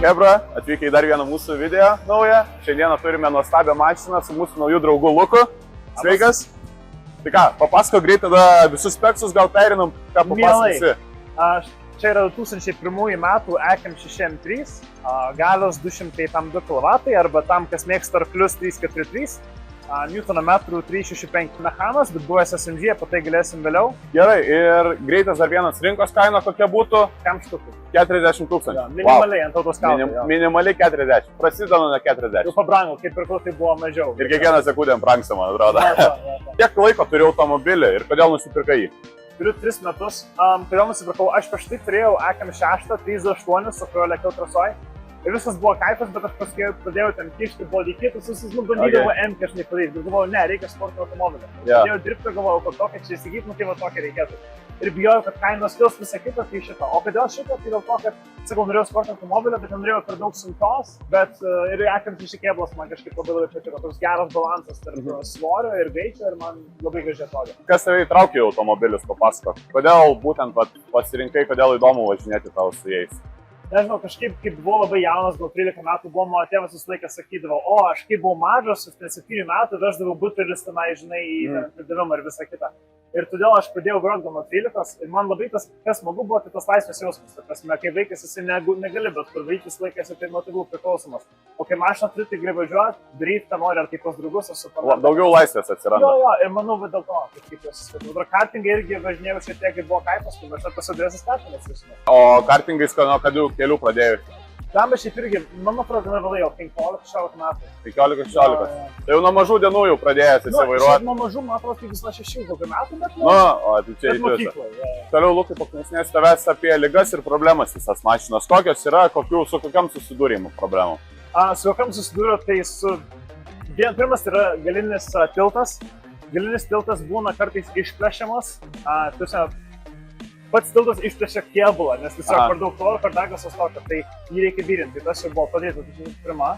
Hebra, atvykę į dar vieną mūsų video naują. Šiandieną turime nuostabią mašiną su mūsų naujų draugų Luku. Sveikas. Tai ką, papasako greit tada visus speksus, gal perinam, ką papasakosi. Čia yra 2001 metų EKM6M3, galios 202 kW arba tam, kas mėgsta arklius 343, Nm 365 mechanas, bet buvęs SMG, apie tai galėsim vėliau. Gerai, ir greitas dar vienas rinkos kaina kokia būtų? Kam štukų? 40 000. Minimaliai ant autoskalų. Minimaliai 40, prasideda nuo 40. Jau pabrango, kaip ir tai buvo mažiau. Ir kiekvieną sekundę brangsta, man atrodo. Kiek laiko turi automobilį ir kodėl nusipirkai jį? Turiu 3 metus. Kodėl nusipirkau? Aš prieš tai turėjau EKM6 328, su kuriuo lėkiau trasoj. Ir viskas buvo kaifas, bet aš paskui pradėjau ten kišti, buvo reikėtus, visus bandydavau M kažkaip padaryti. Bet galvojau, ne, reikia sporto automobilio. Pradėjau dirbti, galvojau, kad tokia čia įsigyti, tai va tokia reikėtų. Ir bijojau, kad kainos kils visą kitą, tai šitą. O kodėl šitą? Tai dėl to, kad, sakau, norėjau sporto automobilio, bet nenorėjau per daug sunkios, bet ir EKM6 kėblas man kažkaip labai labai patiko. Toks geras balansas tarp svorio ir greičio ir man labai gražiai atrodė. Kas tave įtraukė į automobilius, papasakok? Kodėl būtent pasirinkai, kodėl įdomu važinėti tau su jais? Nežinau, kažkaip, kaip buvau labai jaunas, gal 13 metų buvo, mano tėvas visą laiką sakydavo, o aš kaip buvau mažas, 7 metų veždavau butelis tenai, žinai, į pridavimą ir visą kitą. Ir todėl aš pradėjau groti gal nuo 13 ir man labai tas, kas smagu buvo, tai tas laisvės jausmas. Ta prasme, kai vaikas esi negali, bet kur vaikis laikėsi, tai nuo tėvų priklausomas. O kai mašiną turi, tai gali važiuoti, daryti, ką nori, ar kaip pas draugus, aš suprantu. Daugiau laisvės atsiranda. Jo, ir manau, bet dėl to, kaip jos įskaitų. Kartingai irgi važinėjau šiek tiek, kai buvo kaipas, kai aš pasidrėsis kartingas visų. O kartingais nuo kadių kelių pradėjai? Tam aš irgi, man atrodo, nevėlai jau 15-16 metų. 15-16. Tai jau nuo mažų dienų jau pradėjęs įsivairuoti. Nuo mažų, man atrodo, tai vis nuo 6 metų, bet tai čia įdėsiu. Toliau, Lukai, paklausinės tavęs apie ligas ir problemas visas mašinos. Kokios yra, su kokiam susidūrimų problemų? Su kokiam susidūriu, tai pirmas yra galinis tiltas. Galinis tiltas būna kartais išplešiamas. Pats tiltas išplėšia kėbulą, nes tiesiog per daug toro, per degas sustoka, tai jį reikia birinti. Tai tas jau buvo padėta, tai pirma.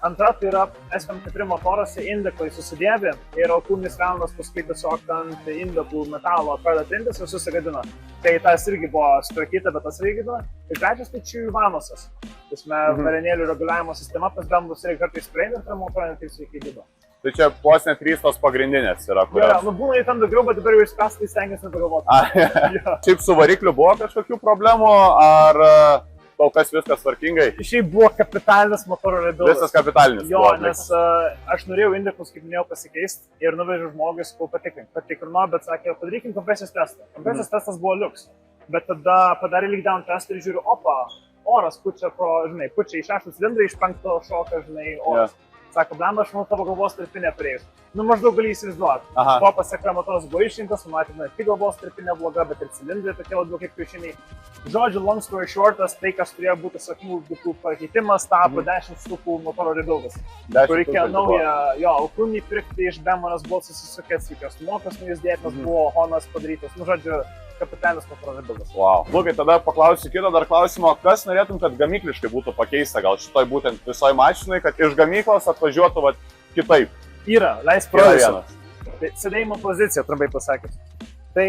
Antra, tai yra SM4 motoruose indeklai susidėvi ir alkūninis velnas paskui tiesiog ant indeklų metalo pradeda trintis ir susigadina. Tai tas irgi buvo sutvarkyta, bet tas reikėdavo. Ir trečias, tai čia jų vanosas. Varenėlių reguliavimo sistema pas bendus reikia kartais praeina, tai motorinė tai reikia gydo. Tai čia vos net 3 tos pagrindinės yra, kurios... Būna į tam daugiau, bet dabar jau išspręstai stengiasi nepagalvoti. Šiaip su varikliu buvo kažkokių problemų, ar kol kas viskas tvarkingai? Šiaip buvo kapitalinis motorų rebuildas. Visas kapitalinis. Jo, nes aš norėjau indeklus, kaip minėjau, pasikeisti ir nuvežiau žmogus, kol patikrino, bet sakė, padarykim kompresijos testą. Kompresijos testas buvo liuks, bet tada padarė leak-down testą ir žiūriu, oras pučia pučia į 6 cilindrą, iš 5 šoka, oras. Sako, blemba, aš manau, tavo galvos tarpinė prieis. Maždaug gali įsivaizduoti. To pasiekė motoras buvo išrinktas, matėme, tik galvos tarpinė bloga, bet ir cilindrai tokie labiau kaip kiaušiniai. Žodžiu, long story shortas, tai, kas turėjo būti sakymų pakeitimas, tapo 10 štukų motoro rebuildas. Kur reikėjo naują, alkūnį pirkti iš Bemonas buvo susisukęs, jokios mokas neįsdėtas buvo, Honas padarytas. Žodžiu, kapitalinis motoro rebuildas. Lukai, tada paklausiu kitą dar klausimo, kas norėtum, kad gamykliškai būtų pakeista, gal šitoj būtent visoj mašinai, kad iš gamyklos atvažiuotų kitaip? Yra, leis produsą. Sėdėjimo pozicija, trumpai pasakęs. Tai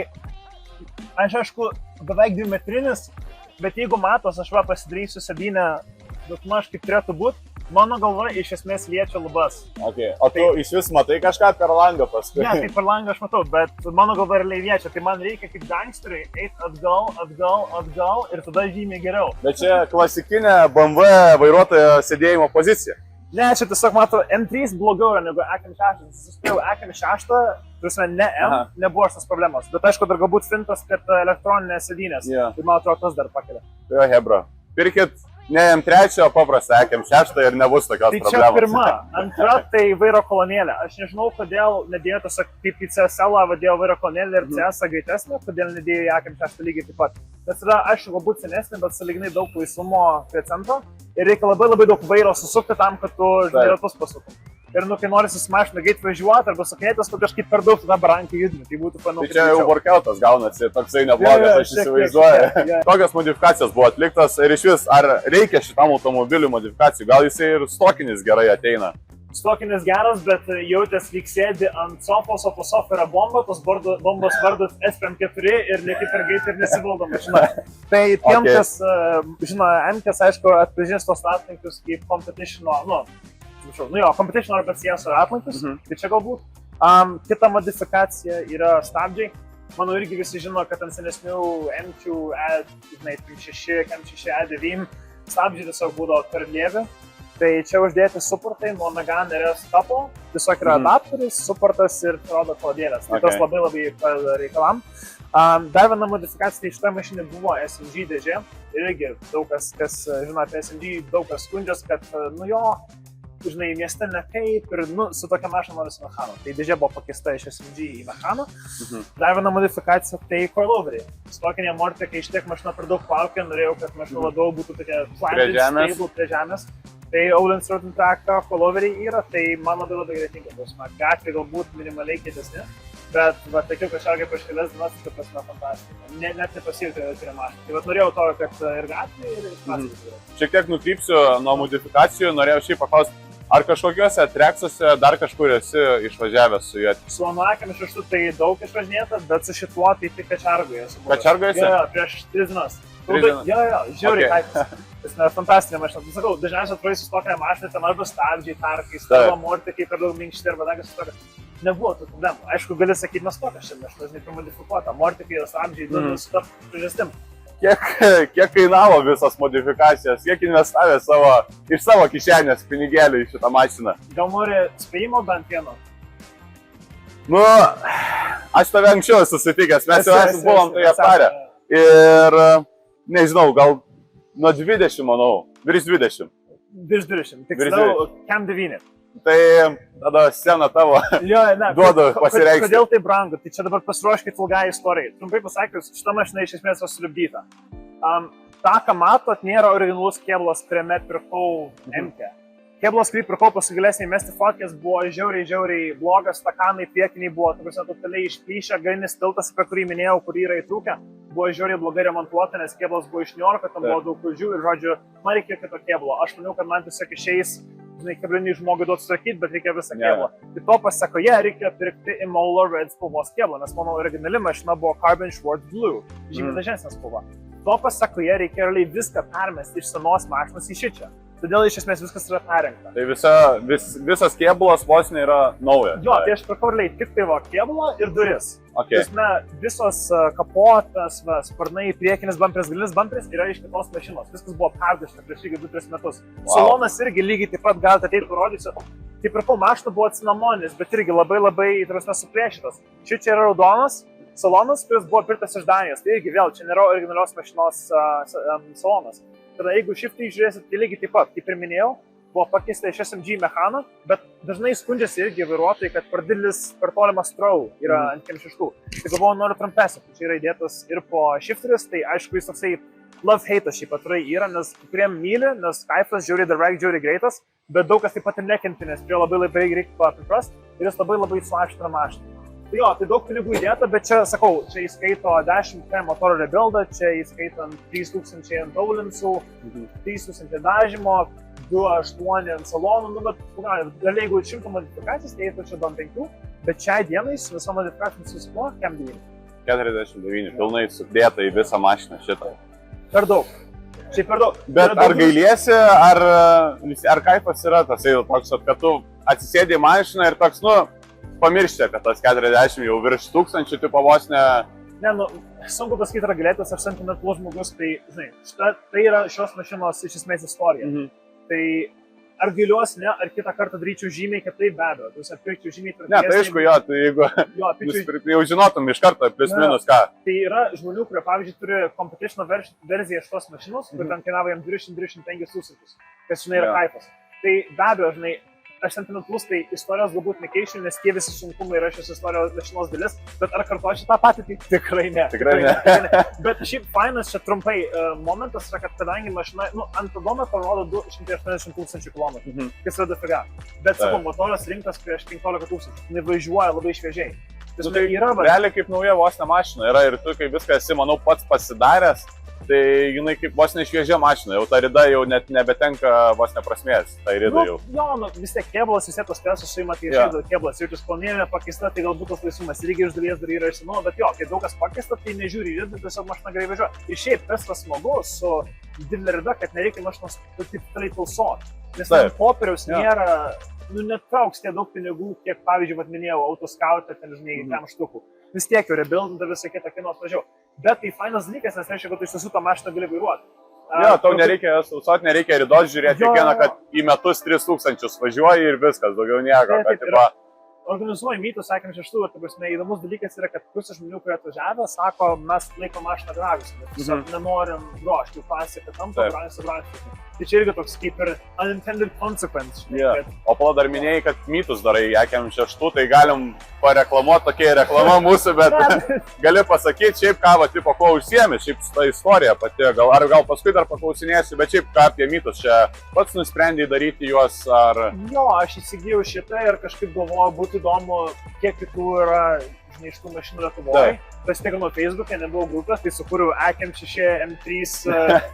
aš aišku, beveik 2 metrinis, bet jeigu matos, aš pasidarysiu sėdynę, daugmaž kaip turėtų būti, mano galva iš esmės liečia lubas. O tu iš vis matai kažką per langą paskui? Ne, tai per langą aš matau, bet mano galva realiai liečia, tai man reikia kaip gangsteriai eiti atgal ir tada žymiai geriau. Bet čia klasikinė BMW vairuotojo sėdėjimo pozicija. Ne, čia tiesiog matau, M3 blogiau yra negu EKM6. Suspėjau EKM6, turime ne M, nebuvo šios problemos. Bet aišku, dar galbūt fintas, kad elektroninės sėdynės. Tai man atrodo, tas dar pakelia. Jo, hebra. Pirkit ne M3, o paprastą EKM6 ir nebus tokios problemos. Tai čia pirma. Antra, tai vairo kolonėlė. Aš nežinau, kodėl nedėjo tiesiog kaip į CSL vadėjo vairo kolonėlę ir CS greitesnė, kodėl nedėjo į EKM6 lygiai taip pat. Nes yra, aišku, galbūt senesnė, bet sąlyginai daug laisvumo prie centro. Ir reikia labai daug vairo susukti tam, kad tu ratus pasuktum. Ir kai nori susimašiną greit važiuoti arba sukinėtis, tu kažkaip per daug tada brankiai judini. Tai būtų Tai čia jau workoutas gaunasi, toksai neblogas, aš įsivaizduoju. Kokios modifikacijos buvo atliktas ir iš vis, ar reikia šitam automobiliui modifikacijų? Gal jisai ir stokinis gerai ateina? Stokinis geras, bet jautės lyg sėdi ant sofos, o po sofą yra bomba, tos bombos vardas SPM4 ir lieki per greitai ir nesivaldo mašina. Tai tiem, kas, žino, MKS, aišku, atpažins tos atlankius kaip competition, competition arba CS atlankius, tai čia galbūt. Kita modifikacija yra stabdžiai. Manau, irgi visi žino, kad ant senesnių M2, E6, M6, E9 stabdžiai tiesiog būdavo per lievi. Tai čia uždėti suportai nuo Megane RS kapo, tiesiog yra adapteris, suportas ir rodo kodėlės. Tai tas labai reikalam. Dar viena modifikacija, tai šitoje mašinė buvo SMG dėžė. Ir irgi daug kas žino apie SMG, daug kas skundžias, kad, žinai, mieste ne kaip ir, su tokia mašina norisi mechano. Tai dėžė buvo pakeista iš SMG į mechaną. Dar viena modifikacija, tai coiloveriai. Stokinė mortė, kai ištiek mašina per daug plaukė, norėjau, kad mašina labiau būtų tokia planted, stable, prie žemės. Tai All-in Certain Track coiloveriai yra, tai man labai greitinga. Gatvė galbūt minimaliai kietesni, bet takiau, kad šargai prieš kelias dienas, tai prasme fantastika. Net nepasijauti prie mašiną. Tai norėjau to, kad ir gatvė, ir klasika. Šiek tiek nukrypsiu nuo modifikacijų, norėjau šiaip paklausti, ar kažkokiuose treksuose dar kažkur esi išvažiavęs su juo? Su Anuakiam iš šitų tai daug išvažinėta, bet su šituo tai tik Kačargoje esu. Kačargoje esi? Jo, prieš 3 dienas. Žiauriai kaitas. Tas yra fantastinė mašina. Tai sakau, dažniausiai atvažiuoju su tokia mašina, ten arba stabdžiai, tarkai, stalo mortikai per daug minkšti arba dar kažkas tokio. Nebuvo tų problemų. Aišku, gali sakyti, mes tokia šiandien mašina, žinai, pamodifikuota. Mortikai ir stabdžiai, su to priežastim. Kiek kainavo visas modifikacijos, kiek investavė iš savo kišenės pinigėlių į šitą mašiną? Gal nori spėjimo bent vieno? Aš tave anksčiau susitikęs, mes jau buvom tai aptarę. Ir, nežinau, gal nuo 20, manau, virš 20. Virš 20, tiksliau, Cam 9. Tai tada scena tavo duodu pasireikšti. Kodėl tai brangu? Tai čia dabar pasiruoškit ilgai istorijai. Trumpai pasakius, šita mašina iš esmės yra sulipdyta. Ta, ką matot, nėra originalus kėblas, kuriame pirkau MK. Kėblas, kurį pirkau pasigalėsniai mesti fotkės, buvo žiauriai blogas, stakanai priekiniai buvo, totaliai išplyšę, galinis tiltas, apie kurį minėjau, kurį yra įtrūkę, buvo žiauriai blogai remontuota, nes kėblas buvo iš Niujorko, tam buvo daug kliūdžių ir, žodžiu, man reikėjo kito kėblo. Aš maniau, kad man tiesiog išeis, žinai, kėblinį žmogui duoti sutvarkyti, bet reikia visą kėblą. Tai to pasakoje reikia pirkti Imola Red spalvos kėblą, nes mano originali mašina buvo Carbon Schwartz Blue, žymiai dažnesnė spalva. To pasakoje reikia realiai viską permesti iš senos mašinos į šičią. Todėl iš esmės viskas yra perrinkta. Tai visas kėbulas vos nėra naujas. Jo, tai aš pirkau realiai tik tai kėbulą ir duris. Okay. Visos kapotas, sparnai, priekinis bamperis, galinis bamperis yra iš kitos mašinos. Viskas buvo perdažta prieš 2-3 metus. Wow. Salonas irgi lygiai taip pat galite ateiti parodysiu. Tai pirkau mašiną buvo cinamonis, bet irgi labai suplėšytas. Čia yra raudonas salonas, kuris buvo pirktas iš Danijos. Tai irgi vėl, čia nėra originalios mašinos salonas. Tada jeigu šiftai žiūrėsit, tai lygiai taip pat, kaip ir minėjau, buvo pakeista iš SMG mechaną, bet dažnai skundžiasi irgi vairuotojai, kad per didelis, per tolimas trau yra ant M6. Tai galvoju, noriu trumpesnį, čia yra įdėtas ir po shifteris, tai aišku, jis toksai love-hate'as šiaip atrai yra, nes kuriem myli, nes kaifas žiauriai direct, žiauriai greitas, bet daug kas taip pat ir nekenti, nes prie labai reikia priprast ir jis labai suaštrina mašiną. Tai jo, tai daug pinigų įdėta, bet čia, sakau, čia įskaito 10K motorų rebuildą, čia įskaitant 3000 ant taulinsų, 3000 dažymo, 2.8 ant salonų, bet gali, jeigu 100 modifikacijas, tai eitų čia 5, bet šiai dienai su visą modifikaciją susikuo, Cam 9. 49, pilnai sudėta į visą mašiną šitą. Per daug. Šiaip per daug. Bet ar gailiesi, ar kaifas yra tas jau toks, kad tu atsisėdė į mašiną ir toks, pamiršti, kad tas 40 jau virš 1000, tipo vos ne... Ne, sunku pasakyti, ar galėtas ar sentimentalus žmogus, tai, žinai, tai yra šios mašinos iš esmės istorija. Tai ar gailiuosi, ne, ar kitą kartą daryčiau žymiai, kad tai be abejo, tu atpirkčiau žymiai tvirtesnį. Ne, tai aišku, jo, tai jeigu jau žinotum iš karto plius minus ką. Tai yra žmonių, kurie, pavyzdžiui, turi competition versiją šitos mašinos, kur ten kainavo jam 200-205 tūkstančius, kas, žinai, yra kaifas. Tai be abejo, žinai, aš sentimentalus, tai istorijos galbūt nekeičiu, nes tie visi sunkumai yra šios istorijos mašinos dalis, bet ar kartuoju tą patį, tai tikrai ne. Tikrai ne. Bet šiaip fainas čia trumpai momentas yra, kad kadangi mašina, ant odometro rodo 280 tūkstančių kilometrų, kas yra dafiga. Bet savo motoras rinktas prieš 15 tūkstančių, jinai važiuoja labai šviežiai. Tai realiai kaip nauja vos ne mašina yra ir tu, kai viską esi, manau, pats pasidaręs, tai jinai kaip vos nešviežia mašina, jau ta rida jau net nebetenka vos neprasmės, tai rida jau. Jo, vis tiek kėblas, vis tiek tos stresas suima, kai išėdavo kėblas, jau spalnėme pakeista, tai galbūt tas laisvumas irgi iš dalies dar yra išsinu, bet jo, kai daug kas pakeista, tai nežiūri į ridą, tiesiog mašina gerai važiuoja. Ir šiaip tas smagu su didelė rida, kad nereikia mašinos taip toliai tausoti. Nes ant popieriaus nėra, netrauks tiek daug pinigų, kiek, pavyzdžiui, minėjau, autoskautą, ten, žinai, tam štukų. Vis tiek jau rebuildinta visą kitą kainuos mažiau. Bet tai fainas dalykas, nes reiškia, kad tu iš tiesų tą mašiną gali vairuoti. Jo, tau nereikia sausot, nereikia ridos žiūrėti kiekvieną, kad į metus 3000 važiuoji ir viskas, daugiau nieko. Organizuoju mytus, sakėm, 6, ir ta prasme, įdomus dalykas yra, kad pusė žmonių, kurie atvažiavę, sako, mes laikom mašiną gražus, bet tiesiog nenorim drožti, jų pasė, kad tampa gražus. Tai čia irgi toks kaip ir unintended consequence. O pala dar minėjai, kad mytus darai, Jakem 6, tai galim pareklamuoti, tokia reklama mūsų, bet gali pasakyti šiaip ką, tipo, ko užsiemi, šiaip ta istorija pati, gal paskui dar paklausinėsiu, bet šiaip ką apie mytus, čia pats nusprendėjai daryti juos, ar... Jo, aš įsigijau šitą ir kažkaip galvoju, būtų įdomu, kiek kitų yra, žinai, iš tų mašinų Lietuvoje. Pasitikrinau Facebook'e, nebuvo grupės, tai sukūriau AKM6 M3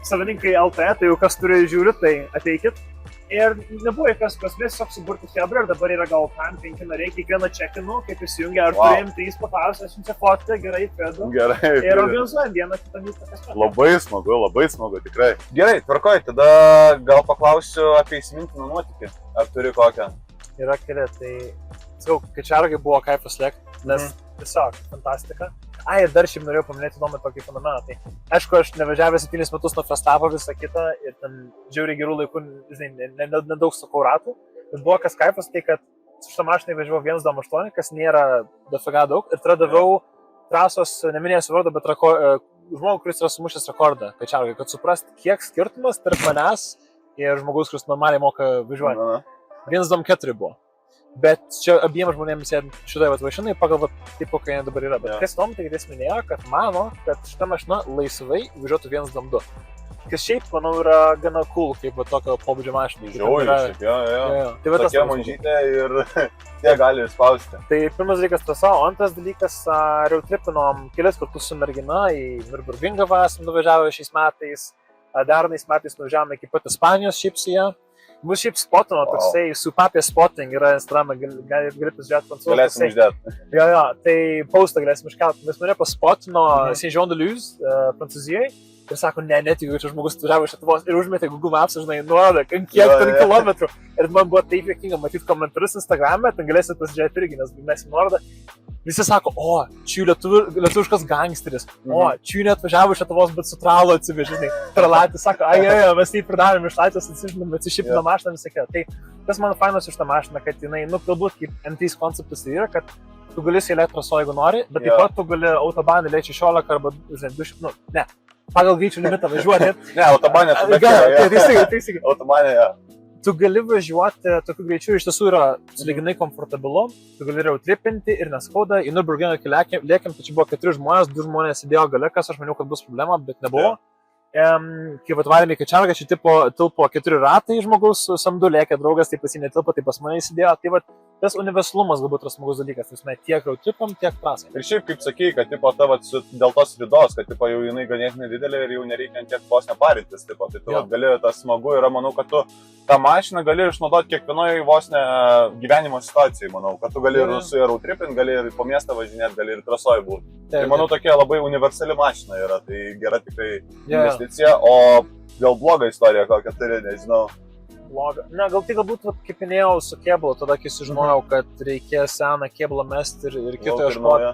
savininkai LT, tai jau kas turi žiūri, tai ateikit. Ir nebuvo jokios prasmės, tiesiog suburti febrą ir dabar yra gal 5 nariai, kiekvieną čekinu, kaip įsijungia, ar turi M3 paklausę, aš jums fotkę, gerai, fedu. Gerai. Ir organizuojam vieną kitą mytą kažką. Labai smagu, tikrai. Gerai, tvarkoj, tada gal paklausiu apie įsimintiną nuotykį. Ar turi kokią? Yra keli, tai, sakau, Kačiargai buvo kaifas lėkti, nes tiesiog fantastika. Ir dar šiaip norėjau paminėti įdomų tokį fenomeną. Tai, aišku, aš nevažiavęs 7 metus nuo Festapo visą kitą ir ten žiauriai gerų laikų, žinai, nedaug sukau ratų. Bet buvo kas kaifas, tai kad su šitą mašiną važiavau 1.8, kas nėra dafiga daug. Ir tada daviau trasos, neminėsiu vardą, bet žmogų, kuris yra sumušęs rekordą Kačiargai, kad suprast, kiek skirtumas tarp manęs ir žmogaus, kuris normaliai moka važiuoti. 1.4 buvo. Bet čia abiem žmonėms sėdint šitoje mašinai pagal taip, kokia jie dabar yra. Bet kas tom, tai jis minėjo, kad mano, kad šita mašina laisvai važiuotų 1.2. Kas šiaip, manau, yra gana cool, kaip tokio pobūdžio mašinai. Žiauriai, šiaip, jo. Tai tokia mažytė ir tie gali spausti. Tai pirmas dalykas trasa, o antras dalykas, jau tripinom kelis kartus su mergina į Nürburgringą esam nuvažiavę šiais metais. Darnais metais nuvažiavome iki pat Ispanijos šiaip su ją. Mūsų šiaip spotino toksai, su papė spotting yra Instagram'e, gali pasižiūrėti prancūzų. Galėsim uždėti. Jo, tai postą galėsim iškelti. Mes mane paspotino Saint-Jean-de-Luz, Prancūzijoje. Ir sako, netikiu, čia žmogus važiavo iš Lietuvos ir užmetė Google Maps, žinai, nuorodą, kiek ten kilometrų. Ir man buvo taip juokinga matyti komentarus Instagram'e, ten galėsit pasižiūrėti irgi, nes mes nuorodą. Visi sako, čia lietuviškas gangsteris, čia net važiavo iš Lietuvos, bet su tralo atsivežė, žinai, tralatį, sako, mes taip pridarėm iš Latvijos, atsižinome, atsišipino mašiną visą kitą. Tai tas man fainas iš tą mašiną, kad jinai, galbūt kaip M3 konceptas yra, kad tu gali įlėti traso, jeigu nori, bet taip pat tu gali autobaną įlėti 16 arba, žinai, 200, ne, pagal greičio limitą važiuoti. Ne, autobanė, teisingai. Autobanė, jo. Tu gali važiuoti tokiu greičiu, iš tiesų yra sąlyginai komfortabilu, tu gali jau tripinti ir neskauda. Į Nürburgringą lėkėm, tai čia buvo 4 žmonės, 2 žmonės sėdėjo gale, kas aš maniau, kad bus problema, bet nebuvo. Kai atvarėme į Kačiargą, čia tilpo 4 ratai žmogaus, samdu lėkė draugas, tai pas jį netilpo, tai pas mane įsidėjo. Tai tas universalumas galbūt yra smagus dalykas, tai tiek roadtripam, tiek trasai. Ir šiaip kaip sakei, kad dėl tos ridos, kad jau jinai ganėtinai didelė ir jau nereikia tiek vos neparintis, tai gali, tas smagu yra, manau, kad tu tą mašiną gali išnaudoti kiekvienoje vos ne gyvenimo situacijai, manau, kad tu gali ir su ją roadtripint, gali ir po miestą važinėti, gali ir trasoje būti. Tai manau, tokia labai universali mašina yra, tai gera tikrai investicija, o gal bloga istorija kokią turi, nežinau. Ne, galbūt, kaip minėjau, su kėblu, tada kai sužinojau, kad reikės seną kėblą mesti ir kito ieškoti.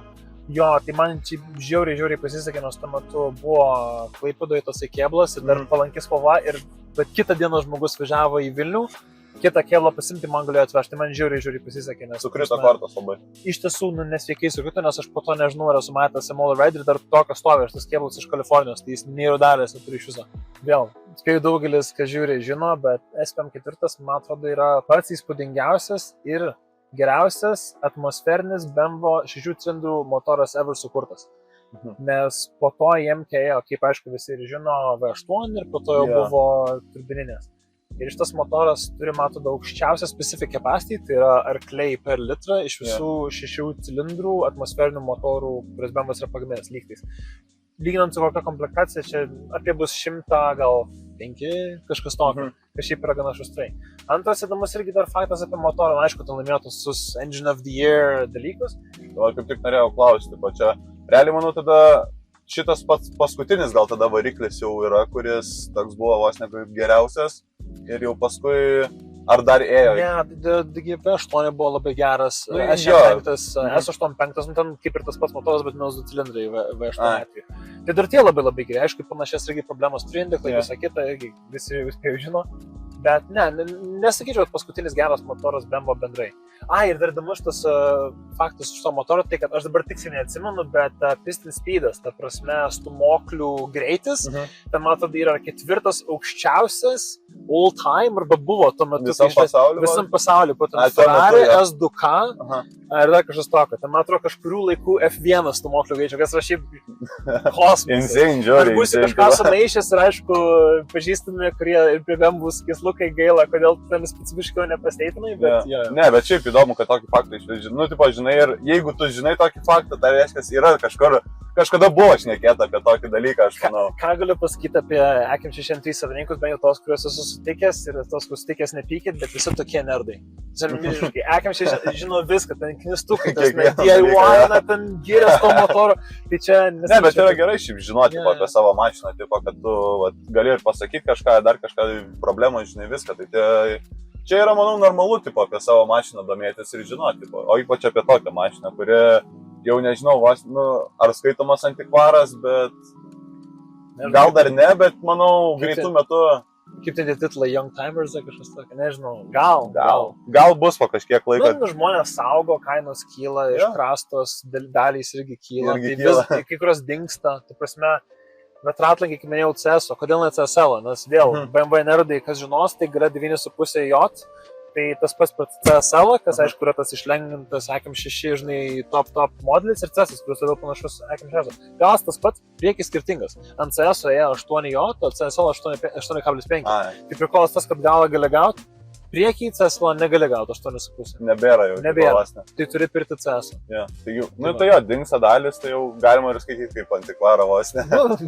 Jo, tai man čia žiauriai pasisekė, nors tuo metu buvo Klaipėdoje tasai kėblas ir dar palankis spalva, bet kitą dieną žmogus važiavo į Vilnių, kitą kėblą pasimti man galėjo atvežti, man žiauriai pasisekė. Sukrito kortos labai. Iš tiesų, nesveikai sukrito, nes aš po to nežinau, ar esu matęs Moller Rider ir dar tokio stovi, tas kėblas iš Kalifornijos, tai jis neįrodarės, neturi iš viso. Vėl, spėjau daugelis, kas žiūri, žino, bet SPM4, man atrodo, yra pats įspūdingiausias ir geriausias atmosferinis BMW 6 cilindrų motoras ever sukurtas. Nes po to jiem ėjo, kaip aišku visi ir žino, V8 ir po to jau buvo turbininės. Ir šitas motoras turi, matau, aukščiausią specific capacity, tai yra arkliai per litrą iš visų 6 cilindrų atmosferinių motorų, kuris BMW'as yra pagrindinės lygtais. lyginant su kokia komplektacija, čia apie bus 100 gal 5 kažkas tokio, kas šiaip yra gana šustrai. Antras įdomus irgi dar faktas apie motorą, na, aišku, tu laimėjo tus Engine of the Year dalykus. Dabar kaip tik norėjau klausti, o čia realiai manau tada šitas pats paskutinis gal tada variklis jau yra, kuris toks buvo vos ne geriausias ir jau paskui ar dar ėjo? Ne, DGP8 buvo labai geras, Nu, S5, S85, nu, ten kaip ir tas pats motoras, bet minus 2 cilindrai V8 atveju. Tai dar tie labai labai geri, aišku, panašias irgi problemas turi indiklai, visą kitą, irgi visi jau žino, bet ne, nesakyčiau, kad paskutinis geras motoras BMW bendrai. Ir dar įdomus šitas faktas šito motoro, tai kad aš dabar tiksliai neatsimenu, bet piston speedas, ta prasme, stumoklių greitis, ten man atrodo yra 4 aukščiausias all time, arba buvo tuo metu. Visam pasauliu? Visam pasauliu, po ten Ferrari, S2K, ir dar kažkas tokio. Ten man atrodo kažkurių laikų F1 stumoklių greičio, kas yra šiaip kosmosas. Aš būsiu kažką sumaišęs ir aišku, pažįstami, kurie ir prie BMW kislukai gaila, kodėl ten specifiškai nepasteitinai, bet Ne, bet šiaip įdomu, kad tokį faktą išveži. Nu, tipo, žinai, ir jeigu tu žinai tokį faktą, tai reiškia, yra kažkada buvo šnekėta apie tokį dalyką, aš manau. Ką galiu pasakyti apie AKM603 savininkus, bent jau tos, kuriuos esu sutikęs ir tos, kuriuos sutikęs nepykit, bet visi tokie nerdai. Milžiškai. AKM6 žino viską, ten knistukai, tas DIY, ten gyrės to motoro. Tai čia Ne, bet yra gerai šiaip žinoti apie savo mašiną, tipo, kad tu gali ir pasakyti kažką, dar kažką problemą, žinai viską. Tai čia yra, manau, normalu, tipo, apie savo mašiną domėtis ir žinoti, tipo, o ypač apie tokią mašiną, kuri jau nežinau, ar skaitomas antikvaras, bet gal dar ne, bet manau, greitų metu. Kaip ten titulai Young Timers ar kažkas tokio, nežinau, gal. Gal bus po kažkiek laiko. Žmonės saugo, kainos kyla, iškrastos, dalys irgi kyla, tai kai kurios dingsta, tai prasme, bet ratlankiai, kaip minėjau, CS, o kodėl ne CSL, nes vėl BMW nerdai, kas žinos, tai yra 9,5 J, tai tas pats CSL, kas aišku yra tas išlengvintas AKM6, žinai, top modelis ir CS, kuris labiau panašus AKM6. Gal tas pats, priekis skirtingas. Ant CS ėjo 8 J, o CSL 8,5. Tai prikolas tas, kad galą gali gauti, priekį CSL negali gauti 8,5. Nebėra jau. Nebėra. Tai turi pirkti CS. Tai jo, dingsta dalis, tai jau galima ir skaityti kaip antikvarą vos, ne?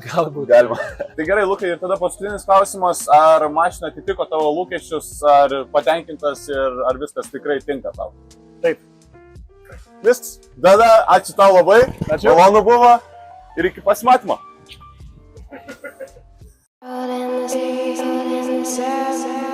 Galbūt. Galima. Tai gerai, Lukai, ir tada paskutinis klausimas, ar mašina atitiko tavo lūkesčius, ar patenkintas ir ar viskas tikrai tinka tau? Taip. Viskas. Tada, ačiū tau labai, malonu buvo ir iki pasimatymo. Out in the sea, out in the surf.